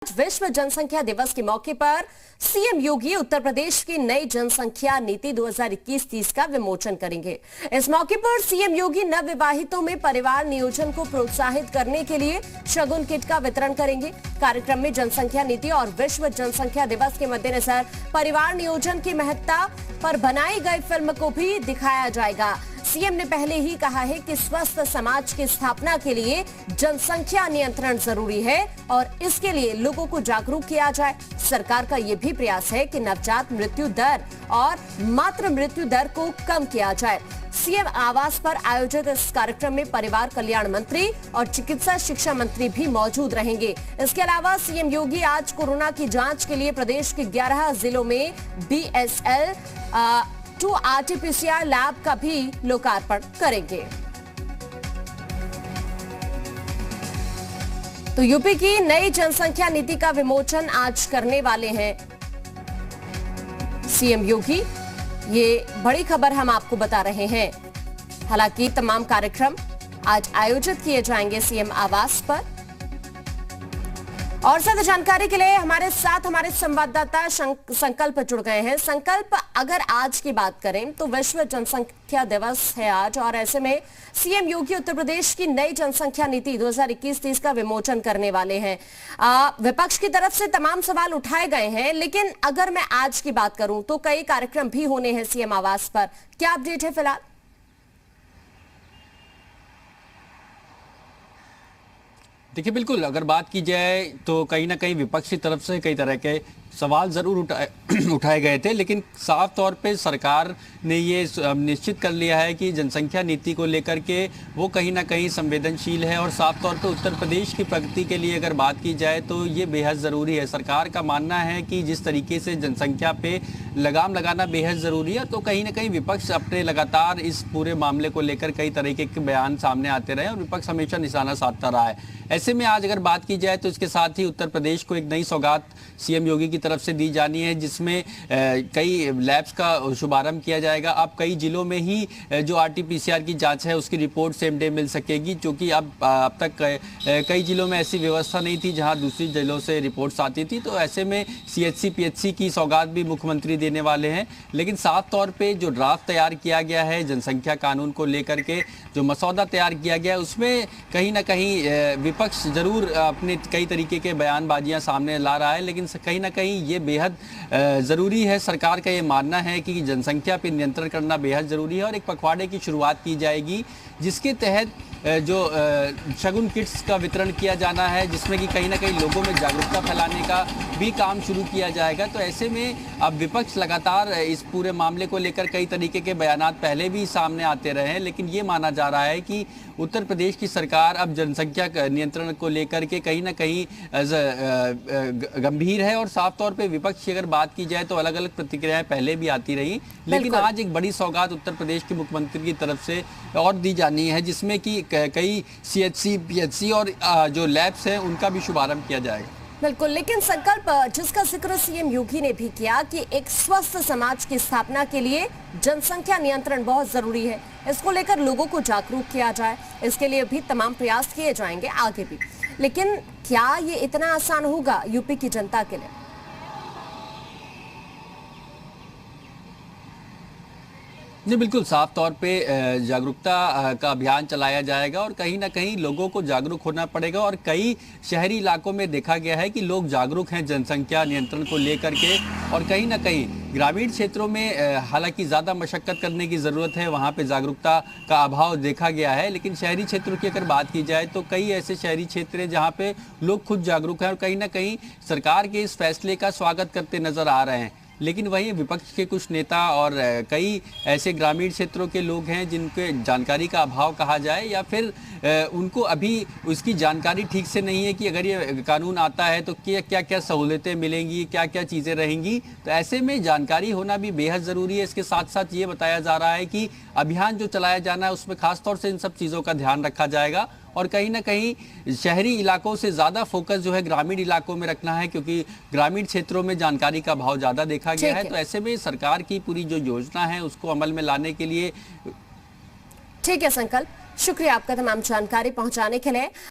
विश्व जनसंख्या दिवस के मौके पर सीएम योगी उत्तर प्रदेश की नई जनसंख्या नीति 2021-30 का विमोचन करेंगे। इस मौके पर सीएम योगी नवविवाहितों में परिवार नियोजन को प्रोत्साहित करने के लिए शगुन किट का वितरण करेंगे। कार्यक्रम में जनसंख्या नीति और विश्व जनसंख्या दिवस के मद्देनजर परिवार नियोजन की महत्ता पर बनाई गई फिल्म को भी दिखाया जाएगा। सीएम ने पहले ही कहा है कि स्वस्थ समाज की स्थापना के लिए जनसंख्या नियंत्रण जरूरी है और इसके लिए लोगों को जागरूक किया जाए। सरकार का यह भी प्रयास है कि नवजात मृत्यु दर और मातृ मृत्यु दर को कम किया जाए। सीएम आवास पर आयोजित इस कार्यक्रम में परिवार कल्याण मंत्री और चिकित्सा शिक्षा मंत्री भी मौजूद रहेंगे। इसके अलावा सीएम योगी आज कोरोना की जांच के लिए प्रदेश के 11 जिलों में BSL 2 RT-PCR लैब का भी लोकार्पण करेंगे। तो यूपी की नई जनसंख्या नीति का विमोचन आज करने वाले हैं सीएम योगी। ये बड़ी खबर हम आपको बता रहे हैं। हालांकि तमाम कार्यक्रम आज आयोजित किए जाएंगे सीएम आवास पर। और ज्यादा जानकारी के लिए हमारे साथ हमारे संवाददाता संकल्प जुड़ गए हैं। संकल्प, अगर आज की बात करें तो विश्व जनसंख्या दिवस है आज, और ऐसे में सीएम योगी उत्तर प्रदेश की नई जनसंख्या नीति 2021-30 का विमोचन करने वाले हैं। विपक्ष की तरफ से तमाम सवाल उठाए गए हैं, लेकिन अगर मैं आज की बात करूं तो कई कार्यक्रम भी होने हैं सीएम आवास पर। क्या अपडेट है फिलहाल? देखिए, बिल्कुल अगर बात की जाए तो कहीं ना कहीं विपक्ष की तरफ से कई तरह के सवाल ज़रूर उठाए गए थे, लेकिन साफ तौर पे सरकार ने ये निश्चित कर लिया है कि जनसंख्या नीति को लेकर के वो कहीं ना कहीं संवेदनशील है। और साफ तौर पे उत्तर प्रदेश की प्रगति के लिए अगर बात की जाए तो ये बेहद ज़रूरी है। सरकार का मानना है कि जिस तरीके से जनसंख्या पे लगाम लगाना बेहद ज़रूरी है, तो कहीं ना कहीं विपक्ष अपने लगातार इस पूरे मामले को लेकर कई तरीके के बयान सामने आते रहे और विपक्ष हमेशा निशाना साधता रहा है। ऐसे में आज अगर बात की जाए तो इसके साथ ही उत्तर प्रदेश को एक नई सौगात सीएम योगी की तरफ से दी जानी है, जिसमें कई लैब्स का शुभारंभ किया जाएगा। अब कई जिलों में ही जो RT-PCR की जांच है उसकी रिपोर्ट सेम डे मिल सकेगी, क्योंकि अब तक कई जिलों में ऐसी व्यवस्था नहीं थी जहां दूसरी जिलों से रिपोर्ट्स आती थी। तो ऐसे में CHC PHC की सौगात भी मुख्यमंत्री देने वाले हैं। लेकिन साफ तौर पर जो ड्राफ्ट तैयार किया गया है जनसंख्या कानून को लेकर के, जो मसौदा तैयार किया गया है, उसमें कहीं ना कहीं विपक्ष जरूर अपने कई तरीके के बयानबाजियां सामने ला रहा है, लेकिन कहीं ना कहीं ये बेहद ज़रूरी है। सरकार का ये मानना है कि जनसंख्या पर नियंत्रण करना बेहद ज़रूरी है और एक पखवाड़े की शुरुआत की जाएगी जिसके तहत जो शगुन किट्स का वितरण किया जाना है, जिसमें कि कहीं ना कहीं लोगों में जागरूकता फैलाने का भी काम शुरू किया जाएगा। तो ऐसे में अब विपक्ष लगातार इस पूरे मामले को लेकर कई तरीके के बयानात पहले भी सामने आते रहे हैं, लेकिन ये माना जा रहा है कि उत्तर प्रदेश की सरकार अब जनसंख्या नियंत्रण को लेकर के कहीं ना कहीं गंभीर है। और साफ तौर पे विपक्ष की अगर बात की जाए तो अलग अलग प्रतिक्रियाएं पहले भी आती रही, लेकिन आज एक बड़ी सौगात उत्तर प्रदेश के मुख्यमंत्री की तरफ से और दी जानी है, जिसमें कि कई CHC PHC और जो लैब्स हैं उनका भी शुभारंभ किया जाएगा। बिल्कुल, लेकिन संकल्प जिसका जिक्र सीएम योगी ने भी किया कि एक स्वस्थ समाज की स्थापना के लिए जनसंख्या नियंत्रण बहुत जरूरी है, इसको लेकर लोगों को जागरूक किया जाए, इसके लिए भी तमाम प्रयास किए जाएंगे आगे भी। लेकिन क्या ये इतना आसान होगा यूपी की जनता के लिए? जी बिल्कुल, साफ तौर पे जागरूकता का अभियान चलाया जाएगा और कहीं ना कहीं लोगों को जागरूक होना पड़ेगा। और कई शहरी इलाकों में देखा गया है कि लोग जागरूक हैं जनसंख्या नियंत्रण को लेकर के, और कहीं ना कहीं ग्रामीण क्षेत्रों में हालांकि ज़्यादा मशक्कत करने की ज़रूरत है, वहाँ पे जागरूकता का अभाव देखा गया है। लेकिन शहरी क्षेत्रों की अगर बात की जाए तो कई ऐसे शहरी क्षेत्र हैं जहाँ पे लोग खुद जागरूक हैं और कहीं ना कहीं सरकार के इस फैसले का स्वागत करते नज़र आ रहे हैं। लेकिन वहीं विपक्ष के कुछ नेता और कई ऐसे ग्रामीण क्षेत्रों के लोग हैं जिनके जानकारी का अभाव कहा जाए, या फिर उनको अभी उसकी जानकारी ठीक से नहीं है कि अगर ये कानून आता है तो क्या क्या सहूलतें मिलेंगी, क्या क्या चीज़ें रहेंगी। तो ऐसे में जानकारी होना भी बेहद ज़रूरी है। इसके साथ साथ ये बताया जा रहा है कि अभियान जो चलाया जाना है उसमें खासतौर से इन सब चीज़ों का ध्यान रखा जाएगा और कहीं ना कहीं शहरी इलाकों से ज़्यादा फोकस जो है ग्रामीण इलाकों में रखना है, क्योंकि ग्रामीण क्षेत्रों में जानकारी का अभाव ज़्यादा देखा गया है। तो ऐसे में सरकार की पूरी जो योजना है उसको अमल में लाने के लिए। ठीक है संकल्प, शुक्रिया आपका तमाम जानकारी पहुंचाने के लिए।